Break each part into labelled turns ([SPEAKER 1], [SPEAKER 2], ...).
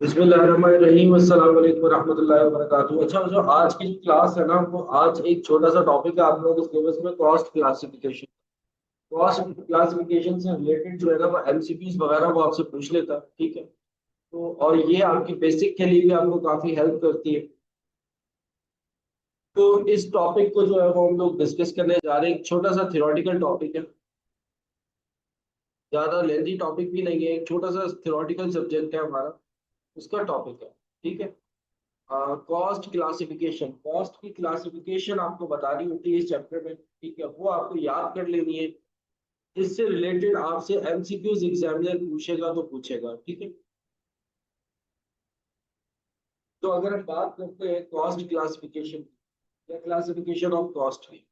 [SPEAKER 1] बिस्मिल्लाहिर्रहमानिर्रहीम अस्सलाम वालेकुम रहमतुल्लाहि व बरकातुहू। अच्छा, जो आज की क्लास है ना, वो आज एक छोटा सा टॉपिक है आप लोगों के सिलेबस में, कॉस्ट क्लासिफिकेशन। कॉस्ट क्लासिफिकेशन से रिलेटेड जो है ना, वो एमसीक्यूज वगैरह वो आपसे पूछ लेता है, ठीक है। तो और ये आपकी बेसिक के लिए भी आपको काफी हेल्प करती है। तो इस टॉपिक को जो है वो हम लोग डिस्कस करने जा रहे हैं। एक छोटा सा थियोरेटिकल टॉपिक है, ज्यादा लेंथी टॉपिक भी नहीं है, एक छोटा सा थियोरेटिकल सब्जेक्ट है हमारा, उसका टॉपिक है, ठीक है। कॉस्ट क्लासिफिकेशन, कॉस्ट की क्लासिफिकेशन आपको बतानी होती है इस चैप्टर में, ठीक है। वो आपको याद कर लेनी है। इससे रिलेटेड आपसे एमसीक्यूज एग्जामिनर पूछेगा तो पूछेगा, ठीक है। तो अगर हम बात करते हैं कॉस्ट क्लासिफिकेशन या क्लासिफिकेशन ऑफ कॉस्ट की,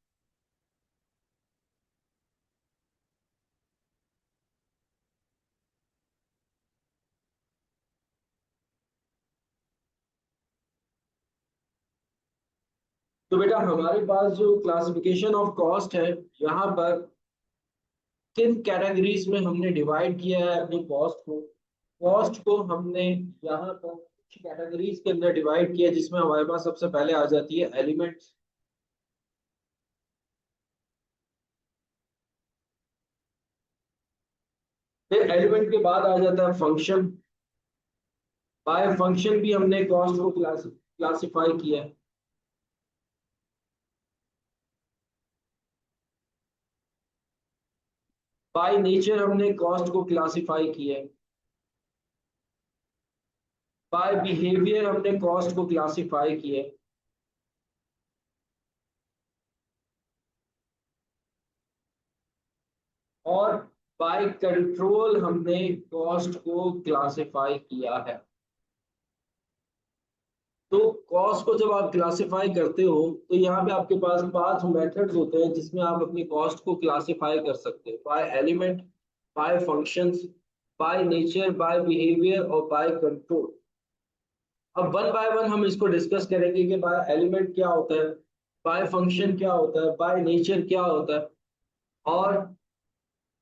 [SPEAKER 1] तो बेटा हमारे पास जो क्लासिफिकेशन ऑफ कॉस्ट है, यहाँ पर किन कैटेगरीज में हमने डिवाइड किया है अपनी कॉस्ट को। कॉस्ट को हमने यहाँ पर कुछ कैटेगरीज के अंदर डिवाइड किया, जिसमें हमारे पास सबसे पहले आ जाती है एलिमेंट्स। फिर एलिमेंट के बाद आ जाता है फंक्शन। बाय फंक्शन भी हमने कॉस्ट को क्लासिफाई किया है। बाय नेचर हमने कॉस्ट को क्लासिफाई किया है। बाय बिहेवियर हमने कॉस्ट को क्लासिफाई किया है। और बाय कंट्रोल हमने कॉस्ट को क्लासिफाई किया है। तो कॉस्ट को जब आप क्लासिफाई करते हो, तो यहाँ पे आपके पास 5 मेथड्स होते हैं जिसमें आप अपनी कॉस्ट को क्लासिफाई कर सकते हो। By element, by functions, by nature, by behaviour और बाय कंट्रोल। अब वन बाय वन हम इसको डिस्कस करेंगे कि बाय एलिमेंट क्या होता है, बाय फंक्शन क्या होता है, बाय नेचर क्या होता है, और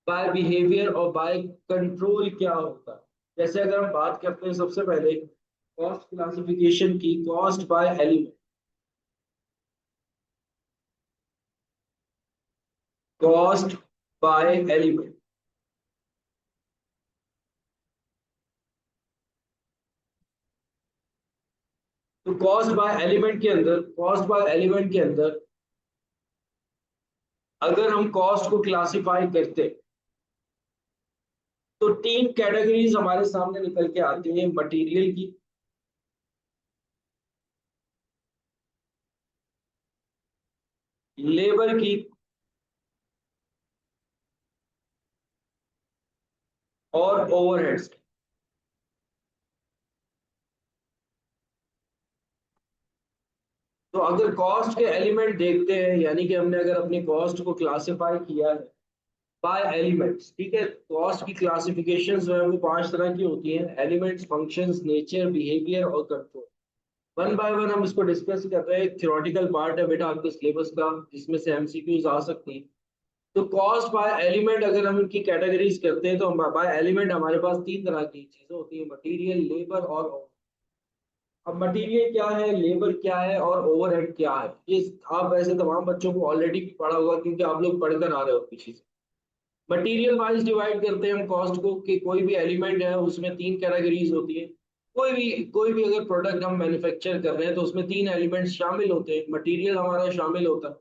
[SPEAKER 1] बाय बिहेवियर और बाय कंट्रोल क्या होता है। जैसे अगर हम बात करते हैं सबसे पहले कॉस्ट क्लासिफिकेशन की, cost by element. Cost by element. तो कॉस्ट बाय एलिमेंट के अंदर अगर हम कॉस्ट को क्लासिफाई करते, तो 3 कैटेगरीज हमारे सामने निकल के आती हैं। मटेरियल की, लेबर की और ओवरहेड्स की। तो अगर कॉस्ट के एलिमेंट देखते हैं, यानी कि हमने अगर अपनी कॉस्ट को क्लासिफाई किया है बाय एलिमेंट्स, ठीक है। कॉस्ट की क्लासिफिकेशन जो है वो 5 तरह की होती हैं: एलिमेंट्स, फंक्शंस, नेचर, बिहेवियर और कंट्रोल। वन बाय वन हम इसको डिस्कस कर रहे हैं। एक थ्योरेटिकल पार्ट है बेटा आपके सिलेबस का, जिसमें से एमसीक्यूज आ सकती हैं। तो कॉस्ट बाय एलिमेंट अगर हम इनकी कैटेगरीज करते हैं, तो बाय एलिमेंट हमारे पास 3 तरह की चीजें होती है: मटेरियल, लेबर और अब मटेरियल क्या है, लेबर क्या है और ओवरहेड क्या है, ये आप वैसे तमाम बच्चों को ऑलरेडी पढ़ा होगा, क्योंकि आप लोग पढ़कर आ रहे हो पीछे से। मटेरियल वाइज डिवाइड करते हैं हम कॉस्ट को कि कोई भी एलिमेंट है उसमें 3 कैटेगरीज होती है। कोई भी अगर प्रोडक्ट हम मैन्युफैक्चर कर रहे हैं, तो उसमें 3 एलिमेंट्स शामिल होते हैं। मटेरियल हमारा शामिल होता है,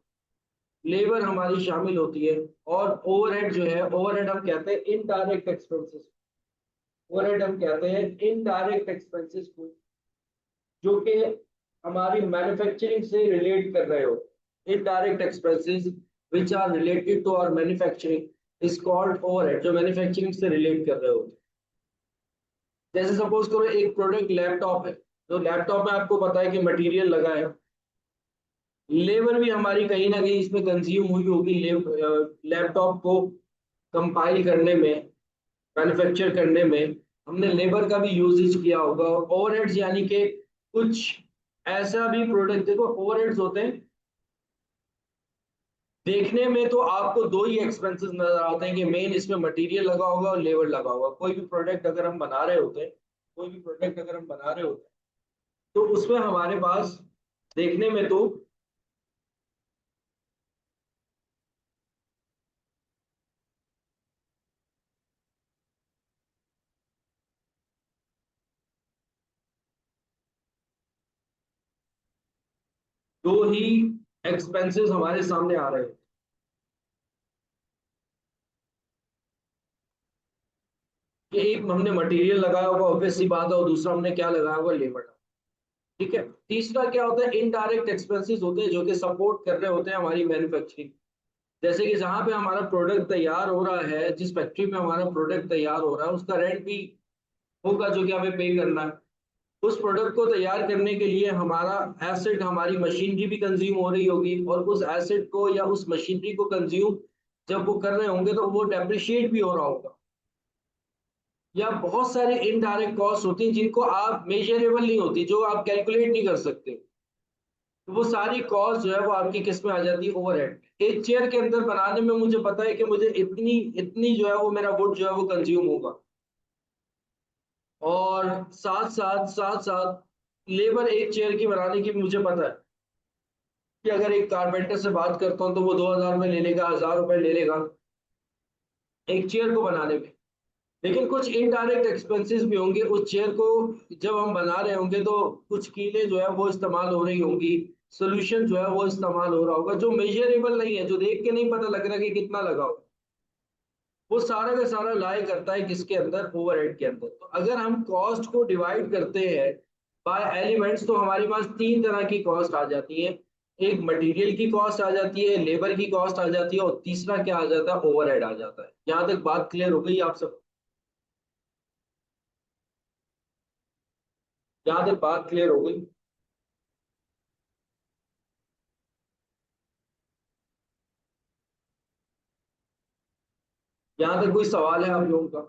[SPEAKER 1] लेबर हमारी शामिल होती है, और ओवरहेड जो है, ओवरहेड हम कहते हैं इनडायरेक्ट एक्सपेंसेस। ओवरहेड हम कहते हैं इनडायरेक्ट एक्सपेंसेस को, जो कि हमारी मैन्युफैक्चरिंग से रिलेट कर रहे हो। Indirect expenses which are related to our manufacturing is called overhead, जो मैन्युफैक्चरिंग से रिलेट कर रहे हो। जैसे सपोज करो एक प्रोडक्ट लैपटॉप है, तो लैपटॉप में आपको पता है कि मटेरियल लगा है। लेबर भी हमारी कहीं ना कहीं इसमें कंज्यूम हुई होगी, लैपटॉप को कंपाइल करने में, मैन्युफैक्चर करने में हमने लेबर का भी यूजेज किया होगा। और ओवरहेड्स यानी कि कुछ ऐसा भी प्रोडक्ट, देखो ओवरहेड्स होते हैं, देखने में तो आपको दो ही एक्सपेंसेस नजर आते हैं कि मेन इसमें मटेरियल लगा होगा और लेबर लगा होगा। कोई भी प्रोडक्ट अगर हम बना रहे होते हैं, कोई भी प्रोडक्ट अगर हम बना रहे होते हैं तो उसमें हमारे पास देखने में तो दो ही एक्सपेंसेस हमारे सामने आ रहे हैं कि एक हमने मटेरियल लगाया होगा, ऑब्वियस सी बात है, और दूसरा हमने क्या लगाया होगा, लेबर। ठीक है। तीसरा क्या होता है, इनडायरेक्ट एक्सपेंसेस होते हैं जो कि सपोर्ट कर रहे होते हैं हमारी मैन्युफैक्चरिंग। जैसे कि जहां पे हमारा प्रोडक्ट तैयार हो रहा है, जिस फैक्ट्री में हमारा प्रोडक्ट तैयार हो रहा है, उसका रेंट भी होगा जो कि हमें पे करना है। उस प्रोडक्ट को तैयार करने के लिए हमारा एसेट, हमारी मशीनरी भी कंज्यूम हो रही होगी, और उस एसेट को या उस मशीनरी को कंज्यूम जब वो कर रहे होंगे तो वो डेप्रिशिएट भी हो रहा होगा। या बहुत सारे इनडायरेक्ट कॉस्ट होती हैं जिनको आप मेजरेबल नहीं होती, जो आप कैलकुलेट नहीं कर सकते। तो वो सारी कॉस्ट जो है वो आपकी किस में आ जाती है, ओवरहेड। एक चेयर के अंदर बनाने में मुझे पता है कि मुझे इतनी इतनी जो है वो मेरा वुड जो है वो कंज्यूम होगा, और साथ साथ लेबर एक चेयर की बनाने की मुझे पता है कि अगर एक कारपेंटर से बात करता हूँ तो वो 2,000 में ले लेगा, 1,000 रुपए ले लेगा एक चेयर को बनाने में। लेकिन कुछ इनडायरेक्ट एक्सपेंसेस भी होंगे उस चेयर को जब हम बना रहे होंगे, तो कुछ कीलें जो है वो इस्तेमाल हो रही होंगी, सोल्यूशन जो है वो इस्तेमाल हो रहा होगा, जो मेजरेबल नहीं है, जो देख के नहीं पता लग रहा कि कितना लगा होगा। वो सारा का सारा लाई करता है किसके अंदर, ओवरहेड के अंदर। तो अगर हम कॉस्ट को डिवाइड करते हैं बाय एलिमेंट्स, तो हमारे पास तीन तरह की कॉस्ट आ जाती है। एक मटेरियल की कॉस्ट आ जाती है, लेबर की कॉस्ट आ जाती है, और तीसरा क्या आ जाता है, ओवरहेड आ जाता है। यहाँ तक बात क्लियर हो गई आप सब? यहाँ तक बात क्लियर हो गई? यहाँ तक कोई सवाल है आप लोगों का?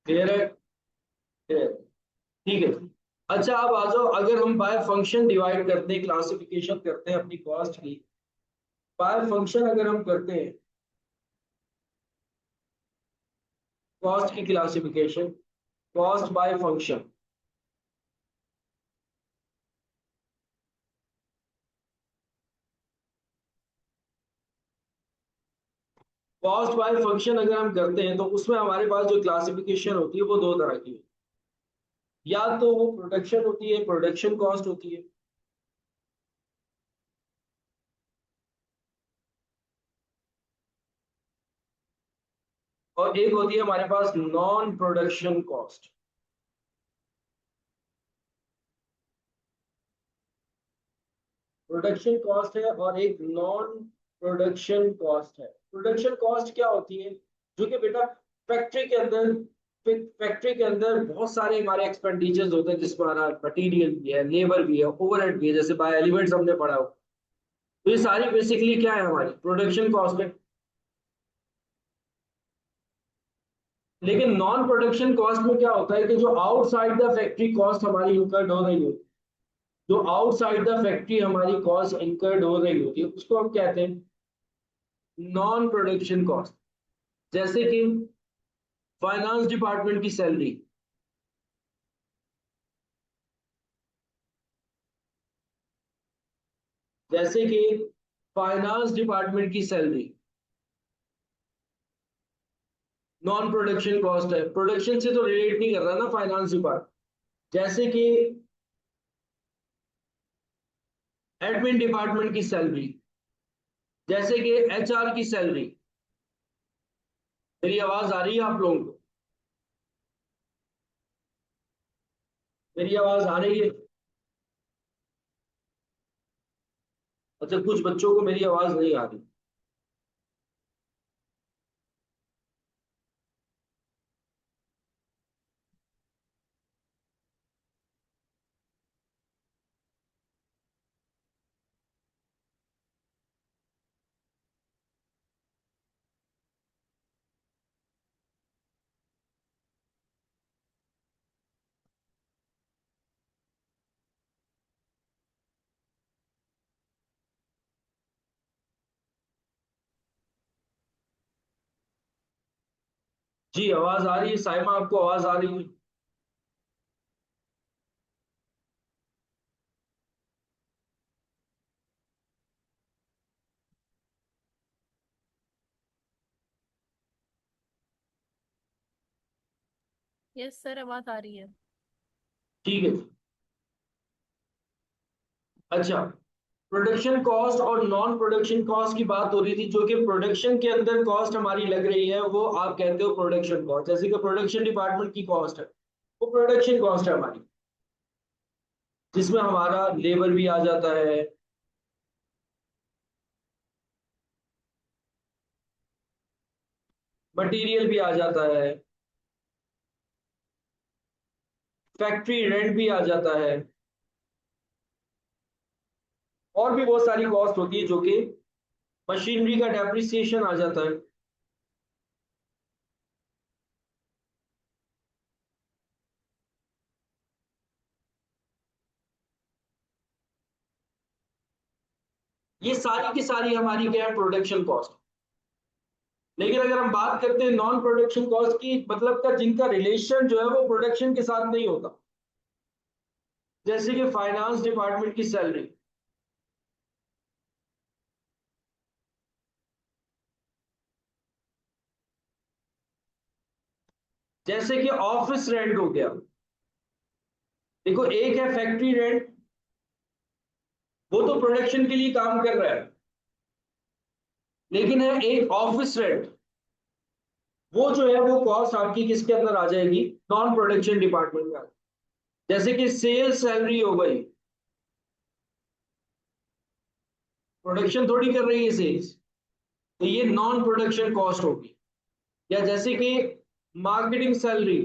[SPEAKER 1] क्लियर है? क्लियर। ठीक है। अच्छा, अब आ जाओ, अगर हम बाय फंक्शन डिवाइड करते हैं, क्लासिफिकेशन करते हैं अपनी कॉस्ट की, बाय फंक्शन अगर हम करते हैं कॉस्ट की classification, cost by function. Cost by function अगर हम करते हैं तो उसमें हमारे पास जो क्लासिफिकेशन होती है वो दो तरह की है। या तो वो प्रोडक्शन होती है, प्रोडक्शन कॉस्ट होती है, और एक होती है हमारे पास non production cost. Production cost है और एक नॉन प्रोडक्शन कॉस्ट है। प्रोडक्शन कॉस्ट क्या होती है, जो कि बेटा फैक्ट्री के अंदर, फैक्ट्री के अंदर बहुत सारे हमारे एक्सपेंडिचर्स होते हैं, जिसमें हमारा मटीरियल भी है, लेबर भी है, ओवरहेड भी है, जैसे बाय एलिमेंट्स हमने पढ़ा हो। तो ये सारी बेसिकली क्या है, हमारी प्रोडक्शन कॉस्ट है। लेकिन नॉन प्रोडक्शन कॉस्ट में क्या होता है कि जो आउटसाइड द फैक्ट्री कॉस्ट हमारी इंकर्ड हो रही होती है, जो आउटसाइड द फैक्ट्री हमारी कॉस्ट इंकर्ड हो रही होती है, उसको हम कहते हैं नॉन प्रोडक्शन कॉस्ट। जैसे कि फाइनेंस डिपार्टमेंट की सैलरी, जैसे कि फाइनेंस डिपार्टमेंट की सैलरी नॉन प्रोडक्शन कॉस्ट है, प्रोडक्शन से तो रिलेट नहीं कर रहा ना फाइनेंस डिपार्टमेंट। जैसे कि एडमिन डिपार्टमेंट की सैलरी, जैसे कि एचआर की सैलरी। मेरी आवाज आ रही है आप लोगों को? मेरी आवाज आ रही है? अच्छा, कुछ बच्चों को मेरी आवाज नहीं आ रही। जी आवाज आ रही है साइमा, आपको आवाज आ रही है?
[SPEAKER 2] यस सर, आवाज आ रही है।
[SPEAKER 1] ठीक है जी। अच्छा, प्रोडक्शन कॉस्ट और नॉन प्रोडक्शन कॉस्ट की बात हो रही थी। जो कि प्रोडक्शन के अंदर कॉस्ट हमारी लग रही है वो आप कहते हो प्रोडक्शन कॉस्ट। जैसे कि प्रोडक्शन डिपार्टमेंट की कॉस्ट है, वो प्रोडक्शन कॉस्ट है हमारी, जिसमें हमारा लेबर भी आ जाता है, मटेरियल भी आ जाता है, फैक्ट्री रेंट भी आ जाता है, और भी बहुत सारी कॉस्ट होती है, जो कि मशीनरी का डेप्रिसिएशन आ जाता है। ये सारी की सारी हमारी क्या है, प्रोडक्शन कॉस्ट। लेकिन अगर हम बात करते हैं नॉन प्रोडक्शन कॉस्ट की, मतलब का जिनका रिलेशन जो है वो प्रोडक्शन के साथ नहीं होता, जैसे कि फाइनेंस डिपार्टमेंट की सैलरी, जैसे कि ऑफिस रेंट हो गया। देखो, एक है फैक्ट्री रेंट, वो तो प्रोडक्शन के लिए काम कर रहा है। लेकिन है एक ऑफिस रेंट, वो जो है वो कॉस्ट आपकी किसके अंदर आ जाएगी, नॉन प्रोडक्शन डिपार्टमेंट में। जैसे कि सेल्स सैलरी हो गई, प्रोडक्शन थोड़ी कर रही है सेल्स, तो ये नॉन प्रोडक्शन कॉस्ट होगी। या जैसे कि मार्केटिंग सैलरी,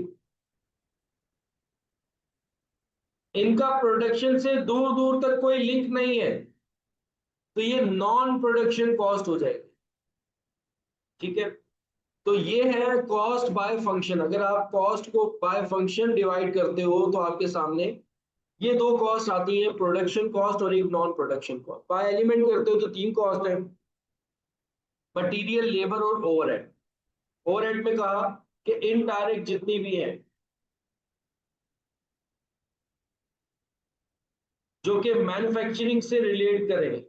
[SPEAKER 1] इनका प्रोडक्शन से दूर दूर तक कोई लिंक नहीं है, तो ये नॉन प्रोडक्शन कॉस्ट हो जाएगी। ठीक है, तो ये है कॉस्ट बाय फंक्शन। अगर आप कॉस्ट को बाय फंक्शन डिवाइड करते हो तो आपके सामने ये दो कॉस्ट आती है, प्रोडक्शन कॉस्ट और एक non production cost. By element करते हो तो तीन कॉस्ट है, मटीरियल, लेबर और ओवरहेड। ओवरहेड में कहा कि इनडायरेक्ट जितनी भी है, जो कि मैन्युफैक्चरिंग से रिलेट करें,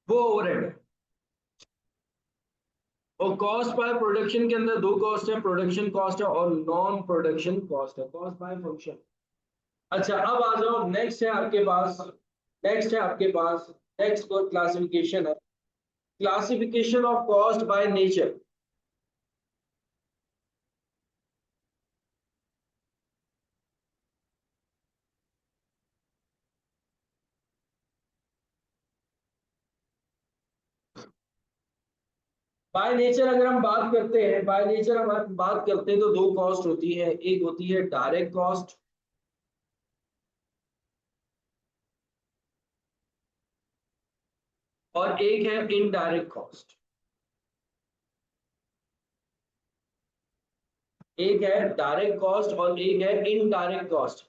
[SPEAKER 1] वो ओवरहेड है। और कॉस्ट बाय प्रोडक्शन के अंदर दो कॉस्ट है, प्रोडक्शन कॉस्ट है और नॉन प्रोडक्शन कॉस्ट है, कॉस्ट बाय फंक्शन। अच्छा, अब आ जाओ, नेक्स्ट है आपके पास, नेक्स्ट है आपके पास, नेक्स्ट क्लासिफिकेशन है, classification of cost by nature. By nature अगर हम बात करते हैं, बाय नेचर हम बात करते हैं तो दो कॉस्ट होती है। एक होती है डायरेक्ट कॉस्ट, और एक है इनडायरेक्ट कॉस्ट। एक है डायरेक्ट कॉस्ट और एक है इनडायरेक्ट कॉस्ट।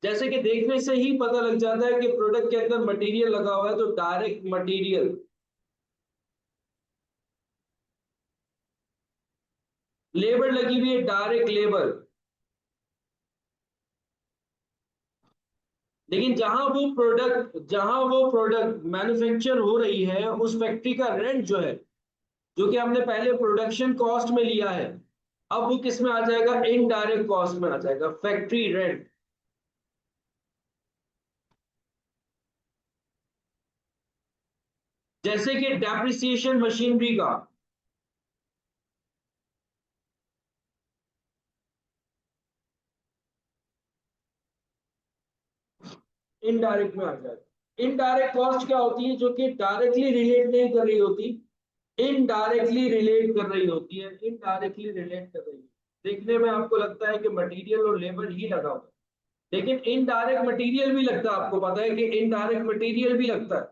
[SPEAKER 1] जैसे कि देखने से ही पता लग जाता है कि प्रोडक्ट के अंदर मटेरियल लगा हुआ है, तो डायरेक्ट मटेरियल, लेबर लगी हुई है, डायरेक्ट लेबर। लेकिन जहां वो प्रोडक्ट मैन्युफैक्चर हो रही है, उस फैक्ट्री का रेंट जो है, जो कि हमने पहले प्रोडक्शन कॉस्ट में लिया है, अब वो किस में आ जाएगा, इनडायरेक्ट कॉस्ट में आ जाएगा, फैक्ट्री रेंट। जैसे कि डेप्रिसिएशन मशीनरी का, इनडायरेक्ट में आ जाएगा। इनडायरेक्ट कॉस्ट क्या होती है, जो कि डायरेक्टली रिलेट नहीं कर रही होती, इनडायरेक्टली रिलेट कर रही होती है, इनडायरेक्टली रिलेट कर रही है। देखने में आपको लगता है कि मटेरियल और लेबर ही लगा हुआ है, लेकिन इनडायरेक्ट मटेरियल भी लगता है। आपको पता है कि इनडायरेक्ट मटेरियल भी लगता है।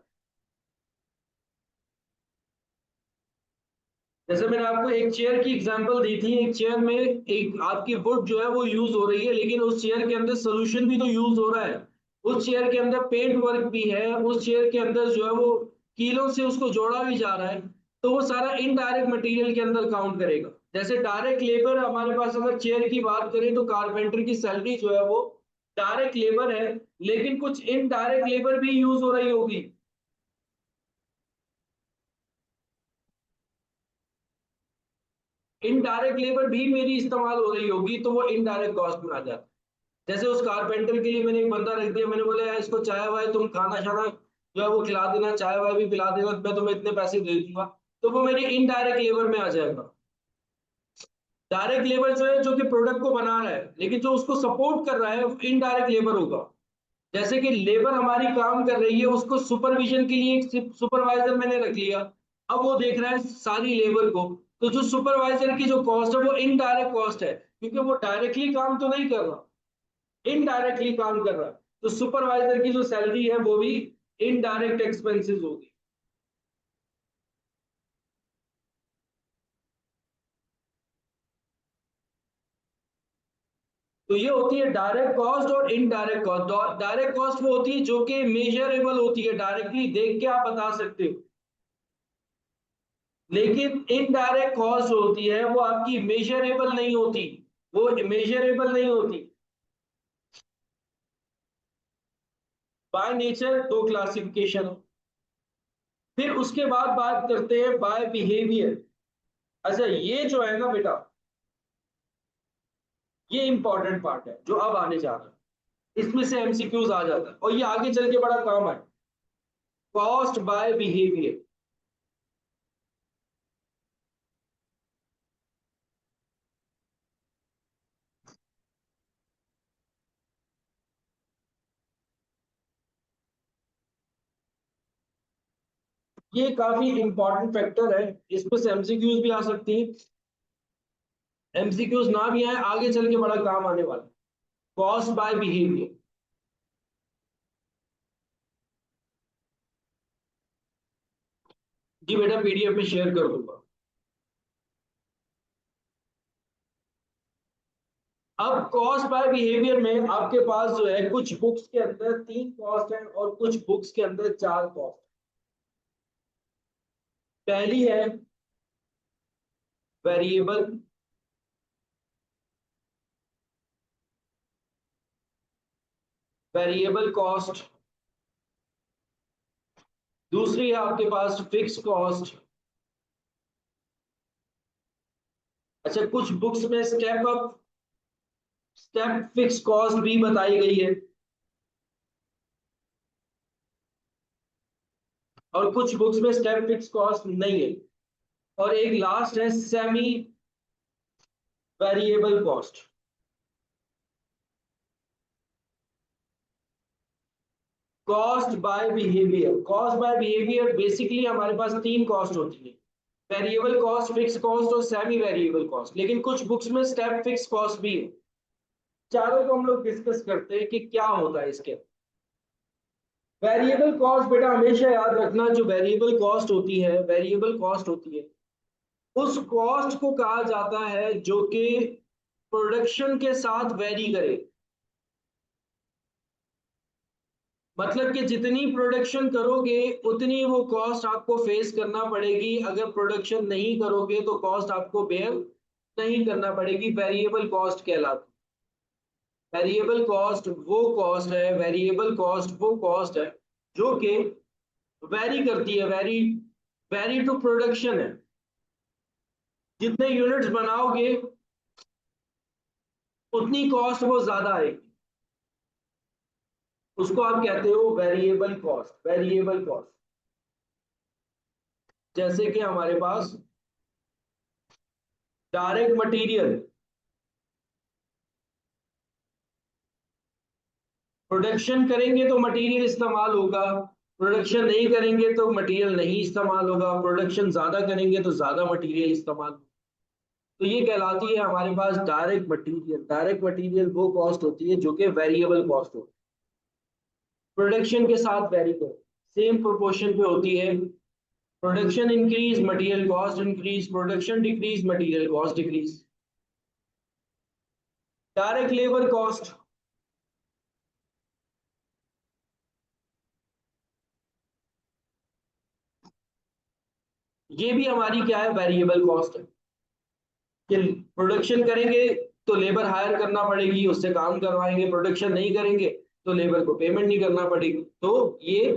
[SPEAKER 1] जैसे मैंने आपको एक चेयर की एग्जांपल दी थी, एक चेयर में एक आपकी वुड जो है वो यूज हो रही है, लेकिन उस चेयर के अंदर सोल्यूशन भी तो यूज हो रहा है। उस चेयर के अंदर पेंट वर्क भी है, उस चेयर के अंदर जो है वो कीलों से उसको जोड़ा भी जा रहा है, तो वो सारा इनडायरेक्ट मटेरियल के अंदर काउंट करेगा। जैसे डायरेक्ट लेबर हमारे पास अगर चेयर की बात करें तो कारपेंटर की सैलरी जो है वो डायरेक्ट लेबर है, लेकिन कुछ इनडायरेक्ट लेबर भी यूज हो रही होगी। इनडायरेक्ट लेबर भी मेरी इस्तेमाल हो रही होगी, तो वो इनडायरेक्ट कॉस्ट में आ जाता है। जैसे उस कारपेंटर के लिए मैंने एक बंदा रख दिया, मैंने बोला यार इसको चाय वाय तुम खाना शाना जो है वो खिला देना, चाय वाय भी पिला देना, मैं तुम्हें इतने पैसे दे दूंगा, तो वो मेरी इनडायरेक्ट लेबर में आ जाएगा। डायरेक्ट लेबर जो है जो कि प्रोडक्ट को बना रहा है, लेकिन जो उसको सपोर्ट कर रहा है वो इनडायरेक्ट लेबर होगा। जैसे कि लेबर हमारी काम कर रही है, उसको सुपरविजन के लिए एक सुपरवाइजर मैंने रख लिया, अब वो देख रहा है सारी लेबर को, तो जो सुपरवाइजर की जो कॉस्ट है वो इनडायरेक्ट कॉस्ट है, क्योंकि वो डायरेक्टली काम तो नहीं कर रहा, इनडायरेक्टली काम कर रहा है, तो सुपरवाइजर की जो सैलरी है वो भी इनडायरेक्ट एक्सपेंसेस होगी। तो ये होती है डायरेक्ट कॉस्ट और इनडायरेक्ट कॉस्ट। डायरेक्ट कॉस्ट वो होती है जो कि मेजरेबल होती है, डायरेक्टली देख के आप बता सकते हो, लेकिन इनडायरेक्ट कॉस्ट होती है वो आपकी मेजरेबल नहीं होती, वो मेजरेबल नहीं होती। बाय नेचर दो क्लासिफिकेशन है। फिर उसके बाद बात करते हैं बाय बिहेवियर। अच्छा ये जो है ना बेटा, ये इंपॉर्टेंट पार्ट है जो अब आने जा रहा है, इसमें से एमसीक्यूज आ जाता है और ये आगे चल के बड़ा काम है। Cost by behaviour. ये काफी इंपॉर्टेंट फैक्टर है, इसमें से एमसीक्यूज भी आ सकती है, एमसीक्यूज ना भी आए आगे चल के बड़ा काम आने वाला है। Cost by behaviour. जी बेटा पीडीएफ में शेयर कर दूंगा। अब कॉस्ट बाय बिहेवियर में आपके पास जो है कुछ बुक्स के अंदर तीन कॉस्ट है और कुछ बुक्स के अंदर चार कॉस्ट। पहली है वेरिएबल, वेरिएबल कॉस्ट। दूसरी है आपके पास फिक्स कॉस्ट। अच्छा कुछ बुक्स में step up, step fix cost भी बताई गई है, और कुछ बुक्स में स्टेप फिक्स कॉस्ट नहीं है। और एक लास्ट है semi variable cost. Cost by behaviour, cost by behaviour basically हमारे पास तीन कॉस्ट होती है, वेरिएबल कॉस्ट, फिक्स कॉस्ट और सेमी वेरिएबल कॉस्ट, लेकिन कुछ बुक्स में स्टेप फिक्स कॉस्ट भी है। चारों को हम लोग डिस्कस करते हैं कि क्या होता है इसके। वेरिएबल कॉस्ट बेटा हमेशा याद रखना, जो वेरिएबल कॉस्ट होती है, वेरिएबल कॉस्ट होती है उस कॉस्ट को कहा जाता है जो कि प्रोडक्शन के साथ वेरी करे। मतलब कि जितनी प्रोडक्शन करोगे उतनी वो कॉस्ट आपको फेस करना पड़ेगी, अगर प्रोडक्शन नहीं करोगे तो कॉस्ट आपको बेयर नहीं करना पड़ेगी, वेरिएबल कॉस्ट कहलाती। वेरिएबल कॉस्ट वो कॉस्ट है, वेरिएबल कॉस्ट वो कॉस्ट है जो कि वेरी करती है, वेरी वेरी टू प्रोडक्शन है। जितने यूनिट्स बनाओगे उतनी कॉस्ट वो ज्यादा आएगी, उसको आप कहते हो वेरिएबल कॉस्ट, वेरिएबल कॉस्ट। जैसे कि हमारे पास डायरेक्ट मटेरियल, प्रोडक्शन करेंगे तो मटेरियल इस्तेमाल होगा, प्रोडक्शन नहीं करेंगे तो मटेरियल नहीं इस्तेमाल होगा, प्रोडक्शन ज्यादा करेंगे तो ज्यादा मटेरियल इस्तेमाल होगा। तो ये कहलाती है हमारे पास डायरेक्ट मटेरियल। डायरेक्ट मटेरियल वो कॉस्ट होती है जो कि वेरिएबल कॉस्ट होती है, प्रोडक्शन के साथ वेरी करो, सेम प्रोपोर्शन पे होती है। Production increase material cost increase, production decrease material cost decrease. Direct labour cost, ये भी हमारी क्या है, वेरिएबल कॉस्ट है कि प्रोडक्शन करेंगे तो लेबर हायर करना पड़ेगी, उससे काम करवाएंगे, प्रोडक्शन नहीं करेंगे तो लेबर को पेमेंट नहीं करना पड़ेगी, तो ये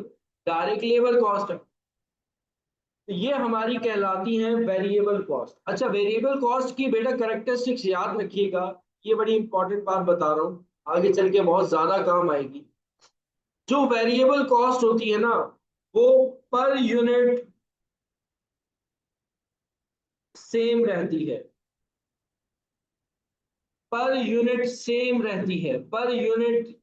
[SPEAKER 1] डायरेक्ट लेबर कॉस्ट है। तो ये हमारी कहलाती है वेरिएबल कॉस्ट। अच्छा, वेरिएबल कॉस्ट की बेटा करेक्टरिस्टिक्स याद रखिएगा, ये बड़ी इंपॉर्टेंट बात बता रहा हूँ, आगे चल के बहुत ज्यादा काम आएगी। जो वेरिएबल कॉस्ट होती है ना, वो पर यूनिट सेम रहती है, पर यूनिट सेम रहती है, पर यूनिट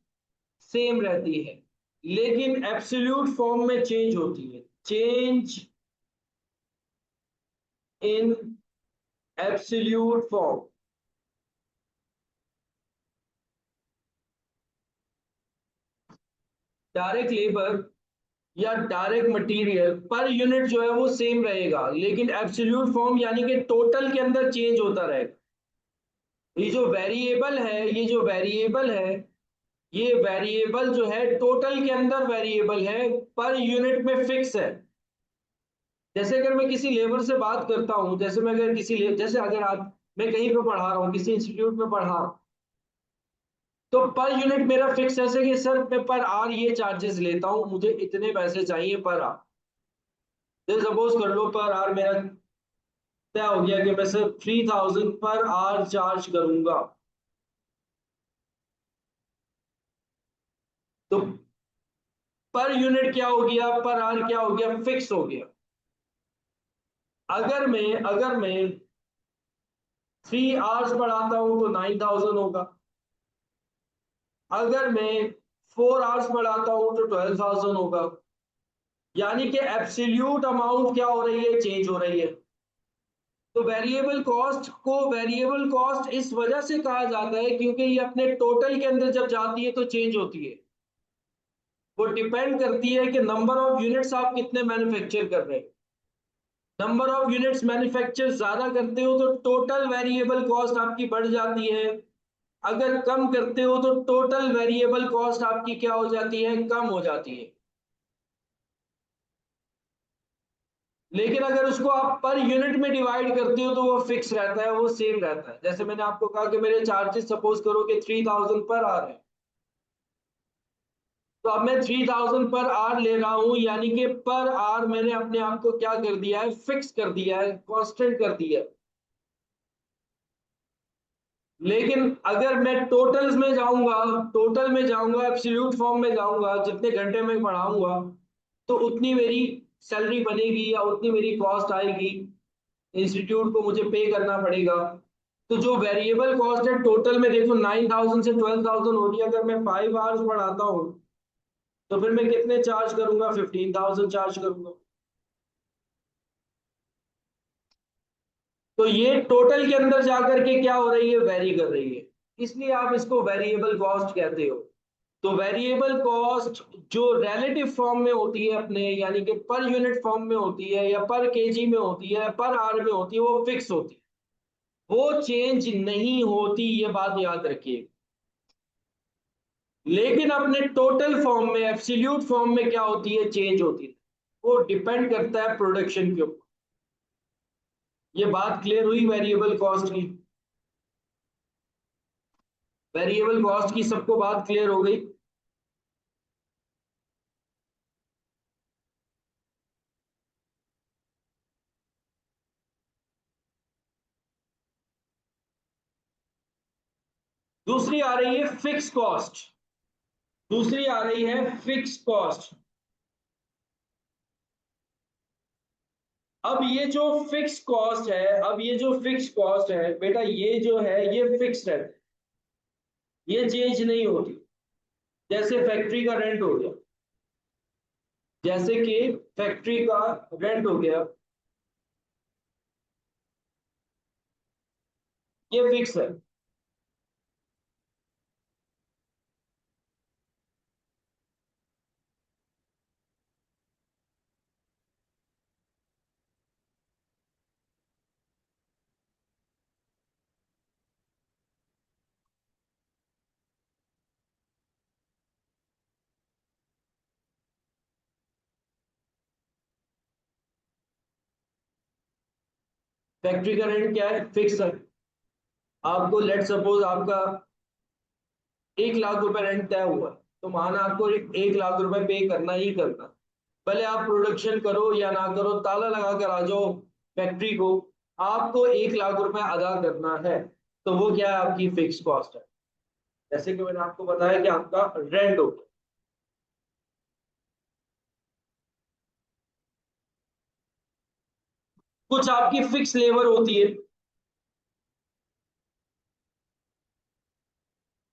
[SPEAKER 1] सेम रहती है, लेकिन एब्सोल्यूट फॉर्म में चेंज होती है। Change in absolute form. Direct labour या डायरेक्ट मटेरियल पर यूनिट जो है वो सेम रहेगा, लेकिन एब्सोल्यूट फॉर्म यानी कि टोटल के अंदर चेंज होता रहेगा। ये जो वेरिएबल है, ये जो वेरिएबल है, ये वेरिएबल जो है टोटल के अंदर वेरिएबल है, पर यूनिट में फिक्स है। जैसे अगर मैं किसी लेबर से बात करता हूं, जैसे मैं अगर जैसे अगर आप, मैं कहीं पे पढ़ा रहा हूँ, किसी इंस्टीट्यूट में पढ़ा रहा हूं, तो पर यूनिट मेरा फिक्स ऐसे कि सर मैं पर आर ये चार्जेस लेता हूँ, मुझे इतने पैसे चाहिए पर आर। जैसे सपोज कर लो पर आर मेरा क्या हो गया कि मैं सर 3000 पर आर चार्ज करूंगा। तो पर यूनिट क्या हो गया, पर आर क्या हो गया, फिक्स हो गया। अगर मैं 3 आवर्स पढ़ाता हूं तो 9000 होगा, अगर मैं 4 आवर्स पढ़ाता हूं तो 12000 होगा। यानी कि एब्सोल्यूट अमाउंट क्या हो रही है, चेंज हो रही है। तो वेरिएबल कॉस्ट को वेरिएबल कॉस्ट इस वजह से कहा जाता है क्योंकि ये अपने टोटल के अंदर जब जाती है तो चेंज होती है। वो डिपेंड करती है कि नंबर ऑफ यूनिट्स आप कितने मैन्युफैक्चर कर रहे हैं। नंबर ऑफ यूनिट्स मैन्युफैक्चर ज्यादा करते हो तो टोटल वेरिएबल कॉस्ट आपकी बढ़ जाती है, अगर कम करते हो तो टोटल वेरिएबल कॉस्ट आपकी क्या हो जाती है, कम हो जाती है। लेकिन अगर उसको आप पर यूनिट में डिवाइड करते हो तो वो फिक्स रहता है, वो सेम रहता है। जैसे मैंने आपको कहा कि मेरे चार्जेस सपोज करो कि 3000 पर आर है, तो अब मैं 3000 पर आर ले रहा हूं, यानी कि पर आर मैंने अपने आप को क्या कर दिया है, फिक्स कर दिया है, कांस्टेंट कर दिया है। लेकिन अगर मैं टोटल्स में जाऊंगा, टोटल में जाऊंगा, एब्सोल्यूट फॉर्म में जाऊंगा, जितने घंटे में पढ़ाऊंगा तो उतनी मेरी सैलरी बनेगी या उतनी मेरी कॉस्ट आएगी, इंस्टीट्यूट को मुझे पे करना पड़ेगा। तो जो वेरिएबल कॉस्ट है टोटल में देखो 9000 से 12000 हो रही है, अगर मैं 5 आवर्स पढ़ाता हूँ तो फिर मैं कितने चार्ज करूंगा, 15000 चार्ज करूंगा। तो ये टोटल के अंदर जाकर के क्या हो रही है, वेरी कर रही है, इसलिए आप इसको वेरिएबल कॉस्ट कहते हो। तो वेरिएबल कॉस्ट जो रिलेटिव फॉर्म में होती है अपने, यानी कि पर यूनिट फॉर्म में होती है या पर केजी में होती है, पर आर में होती है, वो फिक्स होती है, वो चेंज नहीं होती, ये बात याद रखिए। लेकिन अपने टोटल फॉर्म में, एब्सोल्यूट फॉर्म में क्या होती है, चेंज होती है। वो डिपेंड करता है प्रोडक्शन के ऊपर। ये बात क्लियर हुई वेरिएबल कॉस्ट की? वेरिएबल कॉस्ट की सबको बात क्लियर हो गई? दूसरी आ रही है फिक्स कॉस्ट। दूसरी आ रही है फिक्स कॉस्ट। अब ये जो फिक्स कॉस्ट है, अब ये जो फिक्स कॉस्ट है बेटा, ये जो है ये फिक्स है, ये चेंज नहीं होती। जैसे फैक्ट्री का रेंट हो गया, जैसे कि फैक्ट्री का रेंट हो गया, ये फिक्स है। फैक्ट्री का रेंट क्या है, फिक्स है। आपको लेट सपोज आपका 1 लाख रुपए रेंट तय हुआ है, तो माना आपको 1 लाख रुपए पे करना ही करना, भले आप प्रोडक्शन करो या ना करो, ताला लगा कर आ जाओ फैक्ट्री को, आपको 1 लाख रुपए अदा करना है। तो वो क्या है, आपकी फिक्स कॉस्ट है। जैसे कि मैंने आपको बताया कि आपका रेंट हो गया। कुछ आपकी फिक्स लेबर होती है,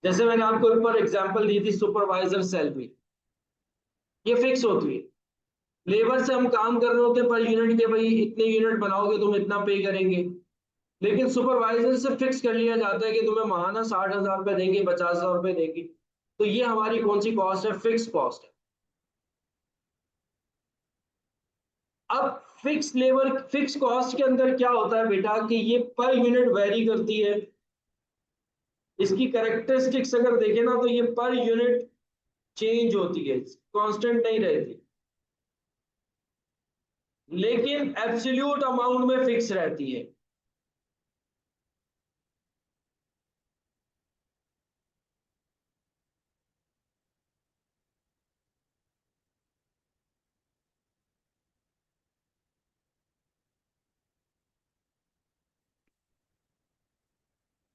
[SPEAKER 1] जैसे मैंने आपको ऊपर एग्जांपल दी थी सुपरवाइजर सैलरी, ये फिक्स होती है। लेबर से हम काम कर रहे होते हैं पर यूनिट के, भाई इतने यूनिट बनाओगे तुम इतना पे करेंगे। लेकिन सुपरवाइजर से फिक्स कर लिया जाता है कि तुम्हें माहाना 60,000 रुपए देंगे, 50,000 रुपए देंगे। तो ये हमारी कौन सी कॉस्ट है, फिक्स कॉस्ट है। अब फिक्स लेबर फिक्स कॉस्ट के अंदर क्या होता है बेटा कि ये पर यूनिट वेरी करती है। इसकी करेक्टरिस्टिक्स अगर देखें ना, तो ये पर यूनिट चेंज होती है, कांस्टेंट नहीं रहती, लेकिन एब्सोल्यूट अमाउंट में फिक्स रहती है।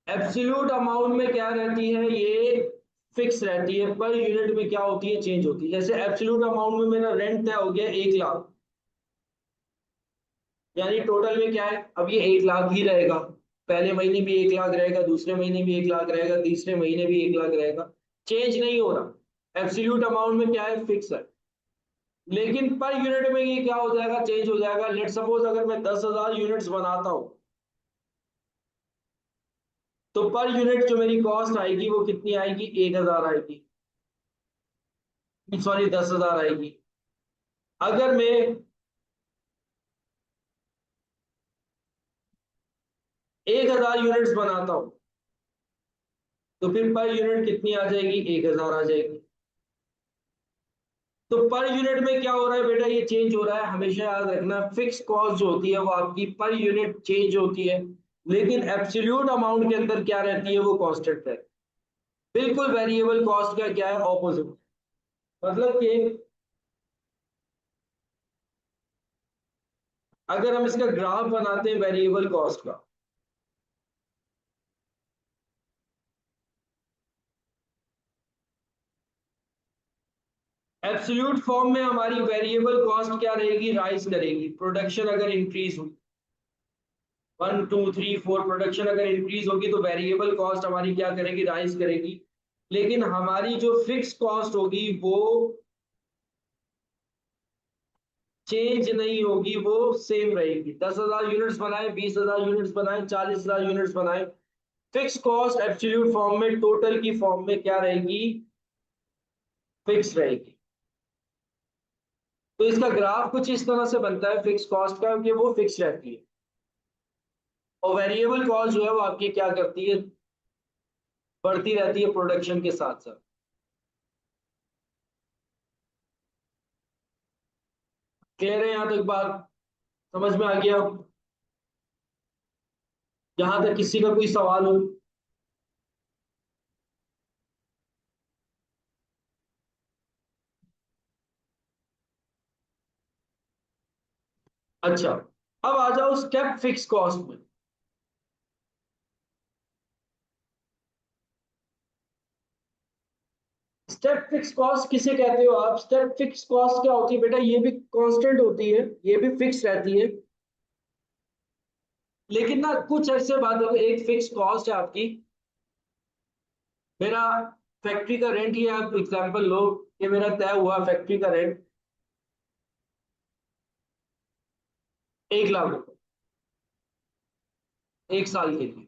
[SPEAKER 1] एब्सोल्यूट अमाउंट में क्या रहती है, ये फिक्स रहती है, पर यूनिट में क्या होती है, चेंज होती है। जैसे एब्सोल्यूट अमाउंट में मेरा रेंट तय हो गया 1 लाख, यानी टोटल में क्या है, अब ये 1 लाख ही रहेगा। पहले महीने भी 1 लाख रहेगा, दूसरे महीने भी 1 लाख रहेगा, तीसरे महीने भी 1 लाख रहेगा, चेंज नहीं हो रहा। एब्सोल्यूट अमाउंट में क्या है, फिक्स है। लेकिन पर यूनिट में ये क्या हो जाएगा, चेंज हो जाएगा। लेट सपोज अगर मैं 10,000 यूनिट्स बनाता हूँ, तो पर यूनिट जो मेरी कॉस्ट आएगी वो कितनी आएगी, 1,000 आएगी, सॉरी 10,000 आएगी। अगर मैं 1,000 यूनिट्स बनाता हूं, तो फिर पर यूनिट कितनी आ जाएगी, 1,000 आ जाएगी। तो पर यूनिट में क्या हो रहा है बेटा, ये चेंज हो रहा है। हमेशा याद रखना, फिक्स कॉस्ट जो होती है वो आपकी पर यूनिट चेंज होती है, लेकिन एब्सोल्यूट अमाउंट के अंदर क्या रहती है, वो कांस्टेंट है। बिल्कुल वेरिएबल कॉस्ट का क्या है, ऑपोजिट। मतलब कि अगर हम इसका ग्राफ बनाते हैं वेरिएबल कॉस्ट का, एब्सोल्यूट फॉर्म में हमारी वेरिएबल कॉस्ट क्या रहेगी, राइज करेगी। प्रोडक्शन अगर इंक्रीज हुई, 1 2 3 4 प्रोडक्शन अगर इंक्रीज होगी, तो वेरिएबल कॉस्ट हमारी क्या करेगी, राइज करेगी। लेकिन हमारी जो फिक्स कॉस्ट होगी वो चेंज नहीं होगी, वो सेम रहेगी। 10,000 यूनिट्स बनाए, 20,000 यूनिट्स बनाए, 40,000 यूनिट्स बनाए, फिक्स कॉस्ट एब्सोल्यूट फॉर्म में, टोटल की फॉर्म में क्या रहेगी, फिक्स रहेगी। तो इसका ग्राफ कुछ इस तरह से बनता है फिक्स कॉस्ट का, कि वो फिक्स रहती है। और वेरिएबल कॉस्ट जो है वो आपकी क्या करती है, बढ़ती रहती है प्रोडक्शन के साथ साथ। क्लियर है यहाँ तक बात, समझ में आ गया? यहाँ तक किसी का कोई सवाल हो? अच्छा, अब आ जाओ स्टेप फिक्स कॉस्ट में। स्टेप फिक्स कॉस्ट किसे कहते हो आप? स्टेप फिक्स कॉस्ट क्या होती है बेटा, ये भी कांस्टेंट होती है, ये भी फिक्स रहती है। लेकिन ना कुछ ऐसे बात हो, एक फिक्स कॉस्ट है आपकी, मेरा फैक्ट्री का रेंट, ये आप एग्जांपल लो कि मेरा तय हुआ फैक्ट्री का रेंट 1 लाख रुपए 1 साल के लिए।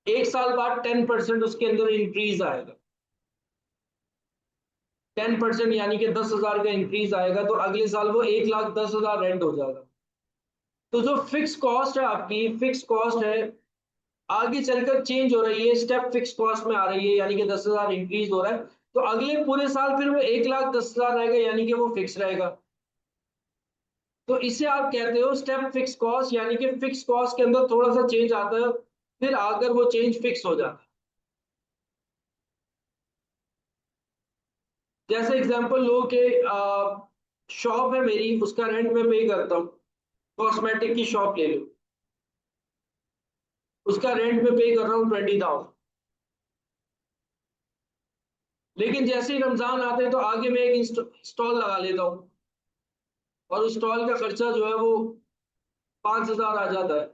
[SPEAKER 1] 1 साल बाद 10% उसके अंदर इंक्रीज आएगा, 10% यानी कि 10,000 का इंक्रीज आएगा, तो अगले साल वो 1,10,000 रेंट हो जाएगा। तो जो फिक्स कॉस्ट है आपकी, फिक्स कॉस्ट है, आगे चलकर चेंज हो रही है, स्टेप फिक्स कॉस्ट में आ रही है, यानी कि 10,000 इंक्रीज हो रहा है। तो अगले पूरे साल फिर वो 1,10,000 रहेगा, यानी कि वो फिक्स रहेगा। तो इसे आप कहते हो स्टेप फिक्स कॉस्ट, यानी कि फिक्स कॉस्ट के अंदर थोड़ा सा चेंज आता है, फिर आकर वो चेंज फिक्स हो जाता है। जैसे एग्जांपल लो कि शॉप है मेरी, उसका रेंट मैं पे करता हूँ। कॉस्मेटिक की शॉप ले लो, उसका रेंट मैं पे कर रहा हूँ 20,000। लेकिन जैसे ही रमजान आते हैं तो आगे मैं एक स्टॉल लगा लेता हूँ, और उस स्टॉल का खर्चा जो है वो 5,000 आ जाता है।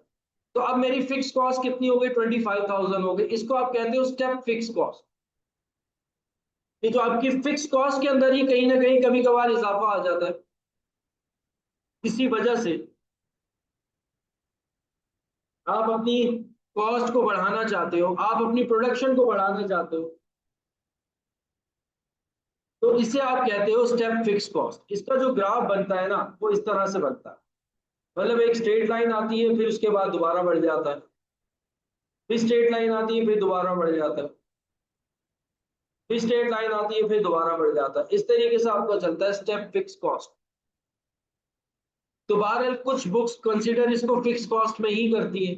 [SPEAKER 1] तो अब मेरी फिक्स कॉस्ट कितनी हो गई? 25,000 हो गई। इसको आप कहते हो स्टेप फिक्स कॉस्ट। ये तो आपकी फिक्स कॉस्ट के अंदर ही कहीं ना कहीं कभी कभार इजाफा आ जाता है किसी वजह से। आप अपनी कॉस्ट को बढ़ाना चाहते हो, आप अपनी प्रोडक्शन को बढ़ाना चाहते हो, तो इसे आप कहते हो स्टेप फिक्स कॉस्ट। इसका जो ग्राफ बनता है ना, वो इस तरह से बनता है। मतलब एक स्ट्रेट लाइन आती है, फिर उसके बाद दोबारा बढ़ जाता है, फिर स्ट्रेट लाइन आती है, फिर दोबारा बढ़ जाता है, फिर स्ट्रेट लाइन आती है, फिर दोबारा बढ़ जाता है। इस तरीके से आपका चलता है स्टेप फिक्स कॉस्ट। तो बहरहाल कुछ बुक्स कंसीडर इसको फिक्स कॉस्ट में ही करती है,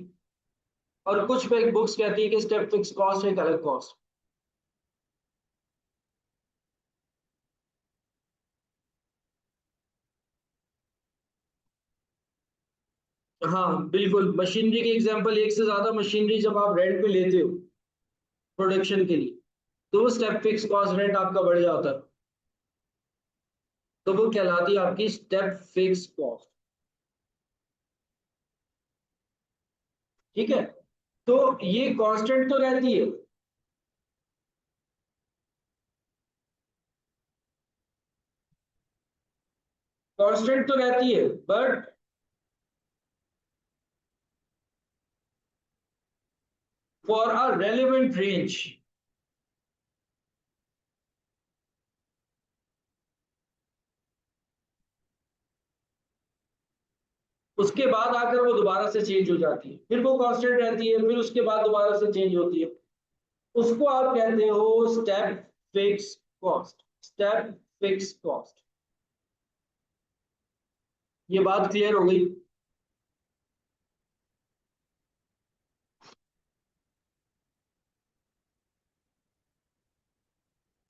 [SPEAKER 1] और कुछ बुक्स कहती है कि स्टेप फिक्स कॉस्ट एक अलग कॉस्ट। हाँ बिल्कुल, मशीनरी की एग्जांपल, एक से ज्यादा मशीनरी जब आप रेंट पे लेते हो प्रोडक्शन के लिए, तो वो स्टेप फिक्स कॉस्ट रेंट आपका बढ़ जाता है, तो वो कहलाती है आपकी स्टेप फिक्स कॉस्ट। ठीक है, तो ये कांस्टेंट तो रहती है। कांस्टेंट तो रहती है, but for a relevant range. उसके बाद आकर वो दोबारा से चेंज हो जाती है, फिर वो कांस्टेंट रहती है, फिर उसके बाद दोबारा से चेंज होती है। उसको आप कहते हो step fix cost. Step fix cost. ये बात क्लियर हो गई?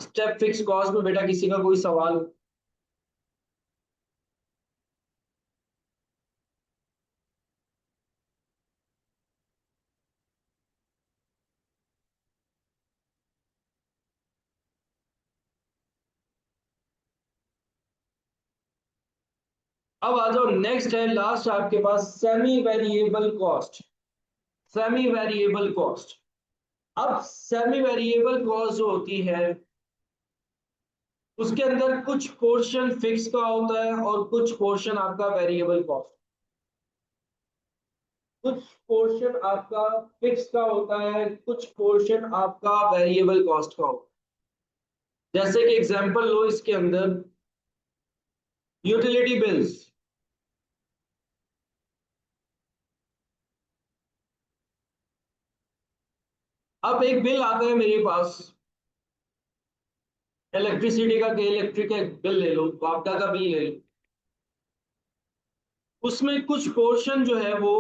[SPEAKER 1] स्टेप फिक्स कॉस्ट में बेटा किसी का कोई सवाल? अब आ जाओ, नेक्स्ट है लास्ट आपके पास, semi variable cost. Semi variable cost. अब सेमी वेरिएबल कॉस्ट जो होती है, उसके अंदर कुछ पोर्शन फिक्स का होता है और कुछ पोर्शन आपका वेरिएबल कॉस्ट। कुछ पोर्शन आपका फिक्स का होता है, कुछ पोर्शन आपका वेरिएबल कॉस्ट का होता है। जैसे कि एग्जांपल लो इसके अंदर, यूटिलिटी बिल्स। अब एक बिल आता है मेरे पास इलेक्ट्रिसिटी का, कि इलेक्ट्रिक का बिल ले लो, आपदा का बिल ले लो। उसमें कुछ पोर्शन जो है वो,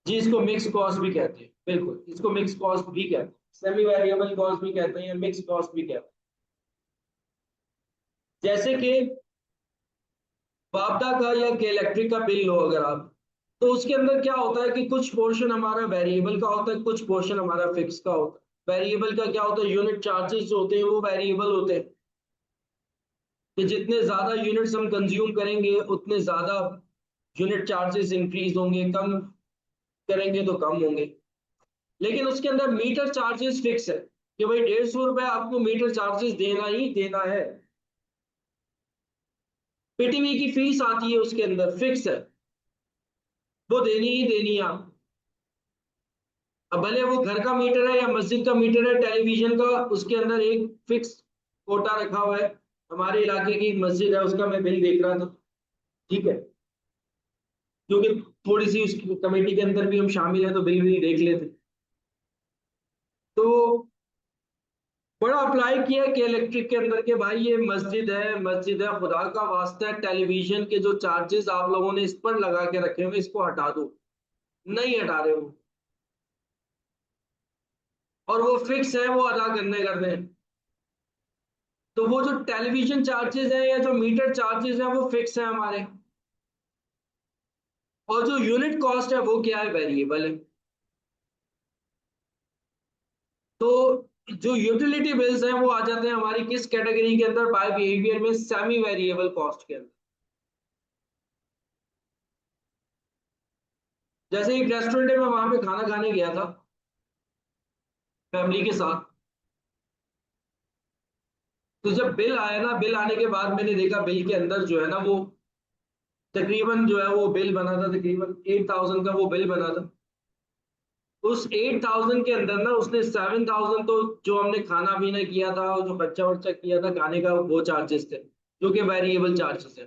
[SPEAKER 1] जी इसको मिक्स कॉस्ट भी कहते हैं, बिल्कुल इसको मिक्स कॉस्ट भी कहते हैं, सेमी वेरिएबल कॉस्ट भी कहते हैं, मिक्स कॉस्ट भी कहते हैं। जैसे कि आपदा का या के इलेक्ट्रिक का बिल लो अगर आप, तो उसके अंदर क्या होता है कि कुछ पोर्शन हमारा वेरिएबल का होता है, कुछ पोर्शन हमारा फिक्स का होता है। वेरिएबल का क्या होता है, यूनिट चार्जेस जो होते हैं वो वेरिएबल होते हैं, कि जितने ज्यादा यूनिट्स हम कंज्यूम करेंगे उतने ज्यादा यूनिट चार्जेस इंक्रीज होंगे, कम करेंगे तो कम होंगे। लेकिन उसके अंदर मीटर चार्जेस फिक्स है, कि भाई 150 रुपए आपको मीटर चार्जेस देना ही देना है। पीटीवी की फीस आती है उसके अंदर, फिक्स है, वो देनी ही देनी है आप। अब भले वो घर का मीटर है या मस्जिद का मीटर है, टेलीविजन का, उसके अंदर एक फिक्स कोटा रखा हुआ है। हमारे इलाके की मस्जिद है, उसका मैं बिल देख रहा था, ठीक है, क्योंकि थोड़ी सी उसकी कमेटी के अंदर भी हम शामिल हैं, तो बिल भी देख लेते। तो बड़ा अप्लाई किया कि इलेक्ट्रिक के अंदर के भाई ये मस्जिद है, खुदा का वास्ता है, टेलीविजन के जो चार्जेस आप लोगों ने इस पर लगा के रखे हुए इसको हटा दो। नहीं हटा रहे हो, और वो फिक्स है, वो अदा करने हैं। तो वो जो टेलीविजन चार्जेस है या जो मीटर चार्जेस है वो फिक्स है हमारे, और जो यूनिट कॉस्ट है वो क्या है, वेरिएबल है। तो जो यूटिलिटी बिल्स हैं वो आ जाते हैं हमारी किस कैटेगरी के अंदर, बाय बिहेवियर में, सेमी वेरिएबल कॉस्ट के अंदर। जैसे एक रेस्टोरेंट में वहां पे खाना खाने गया था फैमिली के साथ। तो जब बिल आया ना, बिल आने के बाद मैंने देखा बिल के अंदर जो है ना वो तकरीबन जो है वो बिल बना था, तकरीबन 8,000 का वो बिल बना था। उस 8,000 के अंदर ना उसने 7,000 तो जो हमने खाना पीना किया था, जो खर्चा वर्चा किया था खाने का, वो चार्जेस थे जो कि वेरिएबल चार्जेस है।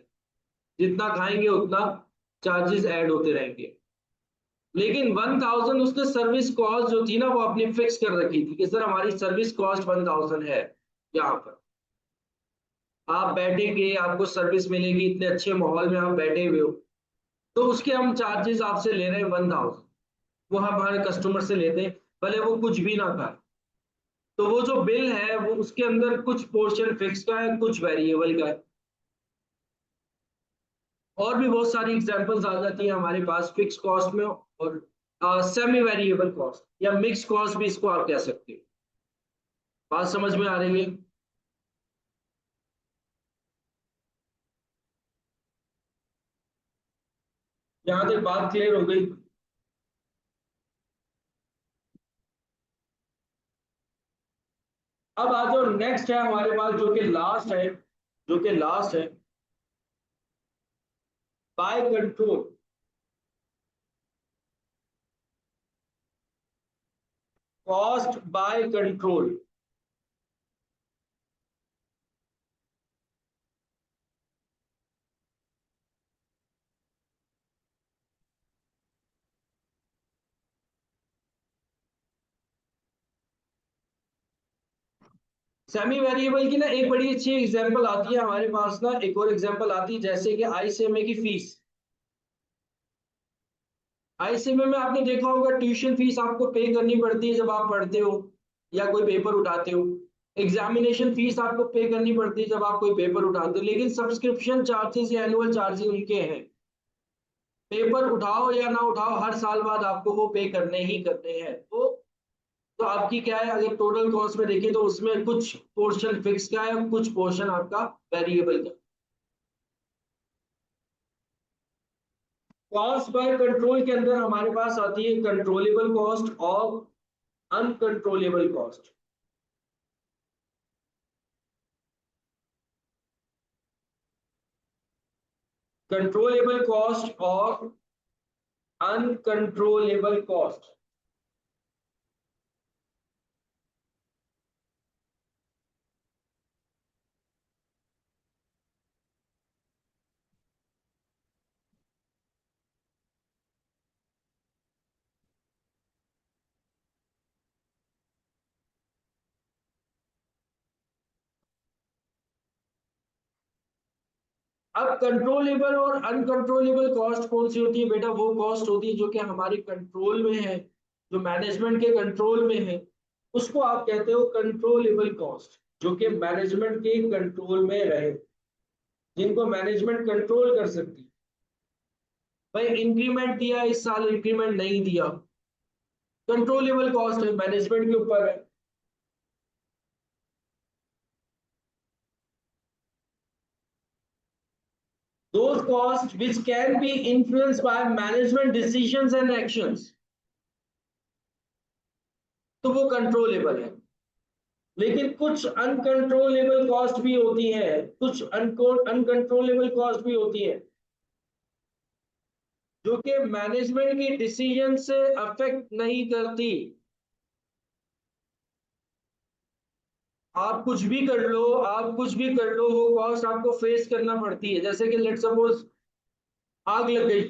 [SPEAKER 1] जितना खाएंगे उतना चार्जेस ऐड होते रहेंगे। लेकिन 1,000 उसने सर्विस कॉस्ट जो थी ना वो अपनी फिक्स कर रखी थी कि सर हमारी सर्विस कॉस्ट 1,000 है। यहाँ पर आप बैठेंगे, आपको सर्विस मिलेगी, इतने अच्छे माहौल में आप बैठे हुए हो, तो उसके हम चार्जेस आपसे ले रहे हैं 1,000। वो हम हमारे कस्टमर से लेते हैं, भले वो कुछ भी ना खाए। तो वो जो बिल है वो उसके अंदर कुछ पोर्शन फिक्स का है, कुछ वेरिएबल का है। और भी बहुत सारी एग्जांपल्स आ जाती हैं हमारे पास फिक्स कॉस्ट में, और सेमी वेरिएबल कॉस्ट या मिक्स कॉस्ट भी इसको आप कह सकते हो। बात समझ में आ रही है? यहाँ तक बात क्लियर हो गई? अब आ जाओ, नेक्स्ट है हमारे पास जो कि लास्ट है, जो कि लास्ट है, by control. Cost by control. Semi variable की ना एक बड़ी अच्छी एग्जांपल आती है हमारे पास ना, एक और एग्जांपल आती है जैसे कि आईसीएमए की फीस। आईसीएमए में आपने देखा होगा ट्यूशन फीस आपको पे करनी पड़ती है जब आप पढ़ते हो या कोई पेपर उठाते हो। एग्जामिनेशन फीस आपको पे करनी पड़ती है जब आप कोई पेपर उठाते हो, लेकिन सब्सक्रिप्शन चार्जेस या एनुअल चार्जेस उनके हैं। पेपर उठाओ या ना उठाओ, हर साल बाद आपको वो पे करने ही करने हैं। तो आपकी क्या है, अगर टोटल कॉस्ट में देखें तो उसमें कुछ पोर्शन फिक्स का है, कुछ पोर्शन आपका वेरिएबल का। कॉस्ट बाय कंट्रोल के अंदर हमारे पास आती है कंट्रोलेबल कॉस्ट और अनकंट्रोलेबल कॉस्ट। कंट्रोलेबल कॉस्ट और अनकंट्रोलेबल कॉस्ट। अब कंट्रोलेबल और अनकंट्रोलेबल कॉस्ट कौन सी होती है बेटा? वो कॉस्ट होती है जो कि हमारे कंट्रोल में है, जो मैनेजमेंट के कंट्रोल में है, उसको आप कहते हो कंट्रोलेबल कॉस्ट, जो कि मैनेजमेंट के कंट्रोल में रहे, जिनको मैनेजमेंट कंट्रोल कर सकती है। भाई इंक्रीमेंट दिया इस साल, इंक्रीमेंट नहीं दिया, कंट्रोलेबल कॉस्ट है, मैनेजमेंट के ऊपर है। Those costs which can be influenced by management decisions and actions, तो वो कंट्रोलेबल है। लेकिन कुछ अनकंट्रोलेबल कॉस्ट भी होती है, कुछ अनकंट्रोलेबल कॉस्ट भी होती है जो कि मैनेजमेंट की डिसीजन से अफेक्ट नहीं करती। आप कुछ भी कर लो, आप कुछ भी कर लो, वो कॉस्ट आपको फेस करना पड़ती है। जैसे कि लेट सपोज आग लग गई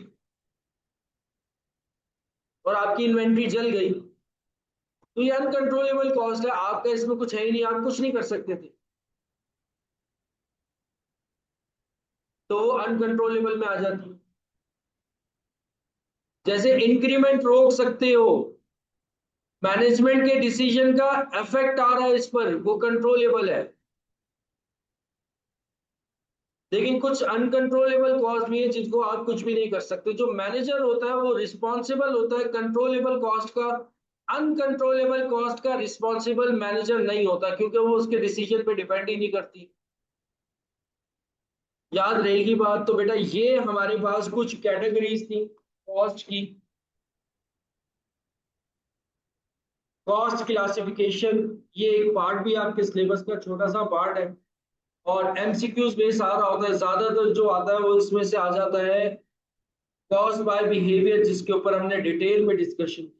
[SPEAKER 1] और आपकी इन्वेंट्री जल गई, तो ये अनकंट्रोलेबल कॉस्ट है, आपका इसमें कुछ है ही नहीं, आप कुछ नहीं कर सकते थे, तो वो अनकंट्रोलेबल में आ जाती है। जैसे इंक्रीमेंट रोक सकते हो, मैनेजमेंट के डिसीजन का इफेक्ट आ रहा है इस पर, वो कंट्रोलेबल है। लेकिन कुछ अनकंट्रोलेबल कॉस्ट भी है जिनको आप कुछ भी नहीं कर सकते। जो मैनेजर होता है वो रिस्पॉन्सिबल होता है कंट्रोलेबल कॉस्ट का, अनकंट्रोलेबल कॉस्ट का रिस्पॉन्सिबल मैनेजर नहीं होता, क्योंकि वो उसके डिसीजन पे डिपेंड ही नहीं करती। याद रहेगी बात। तो बेटा ये हमारे पास कुछ कैटेगरीज थी कॉस्ट की। कॉस्ट क्लासिफिकेशन ये एक पार्ट भी आपके सिलेबस का छोटा सा पार्ट है, और एमसीक्यूज में सारा होता है, ज्यादातर जो आता है वो इसमें से आ जाता है कॉस्ट बाय बिहेवियर, जिसके ऊपर हमने डिटेल में डिस्कशन की।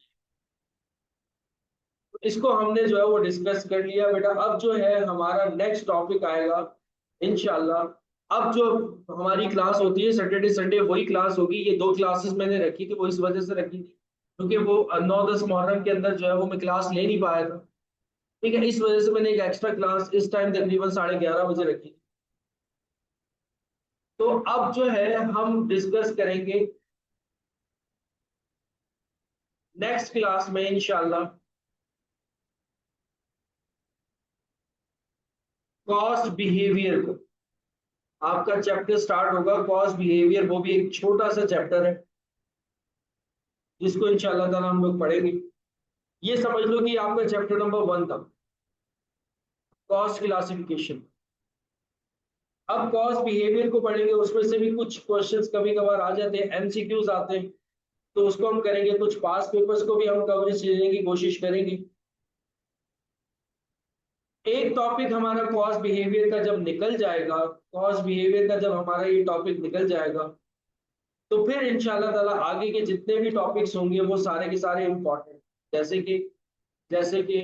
[SPEAKER 1] तो इसको हमने जो है वो डिस्कस कर लिया बेटा। अब जो है हमारा नेक्स्ट टॉपिक आएगा इंशाल्लाह। अब जो हमारी क्लास होती है सैटरडे संडे वही क्लास होगी। ये दो क्लासेस मैंने रखी थी, वो इस वजह से रखी थी क्योंकि वो 9-10 मुहर्रम के अंदर जो है वो मैं क्लास ले नहीं पाया था। ठीक है, इस वजह से मैंने एक एक्स्ट्रा क्लास इस टाइम तकरीबन 11:30 बजे रखी थी। तो अब जो है हम डिस्कस करेंगे नेक्स्ट क्लास में इंशाल्लाह कॉस्ट बिहेवियर को। आपका चैप्टर स्टार्ट होगा कॉस्ट बिहेवियर, वो भी एक छोटा सा चैप्टर है जिसको इंशाल्लाह ताला हम लोग पढ़ेंगे। ये समझ लो कि आपका चैप्टर नंबर 1 था, कॉस्ट क्लासिफिकेशन। अब कॉस्ट बिहेवियर को पढ़ेंगे, उसमें से भी कुछ क्वेश्चंस कभी कभार आ जाते हैं, एमसीक्यूज आते हैं, तो उसको हम करेंगे। कुछ पास पेपर्स को भी हम कवरेज लेने की कोशिश करेंगे। एक टॉपिक हमारा कॉस्ट बिहेवियर का जब निकल जाएगा, कॉस्ट बिहेवियर का जब हमारा ये टॉपिक निकल जाएगा, तो फिर इंशाल्लाह ताला आगे के जितने भी टॉपिक्स होंगे वो सारे के सारे इंपॉर्टेंट, जैसे कि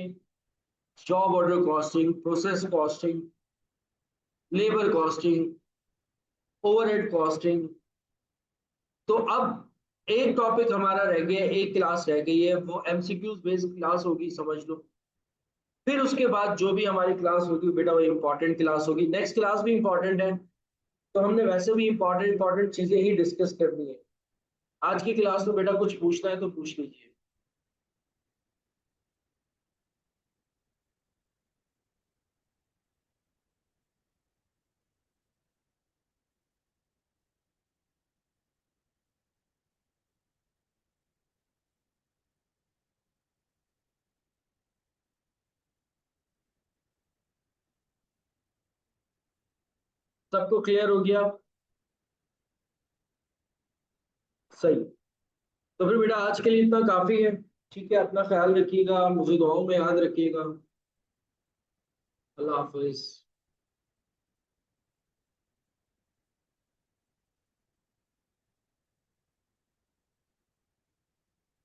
[SPEAKER 1] job order costing, process costing, labour costing, overhead costing. तो अब एक टॉपिक हमारा रह गया, एक क्लास रह गई है, वो एमसीक्यूज बेस्ड क्लास होगी समझ लो। फिर उसके बाद जो भी हमारी क्लास होगी बेटा वो इंपॉर्टेंट क्लास होगी। नेक्स्ट क्लास भी इंपॉर्टेंट है, तो हमने वैसे भी इंपॉर्टेंट इंपॉर्टेंट चीजें ही डिस्कस करनी है। आज की क्लास में बेटा कुछ पूछना है तो पूछ लीजिए। सबको क्लियर हो गया? सही। तो फिर बेटा आज के लिए इतना काफी है। ठीक है, अपना ख्याल रखिएगा, मुझे दुआओं में याद रखिएगा। अल्लाह हाफिज।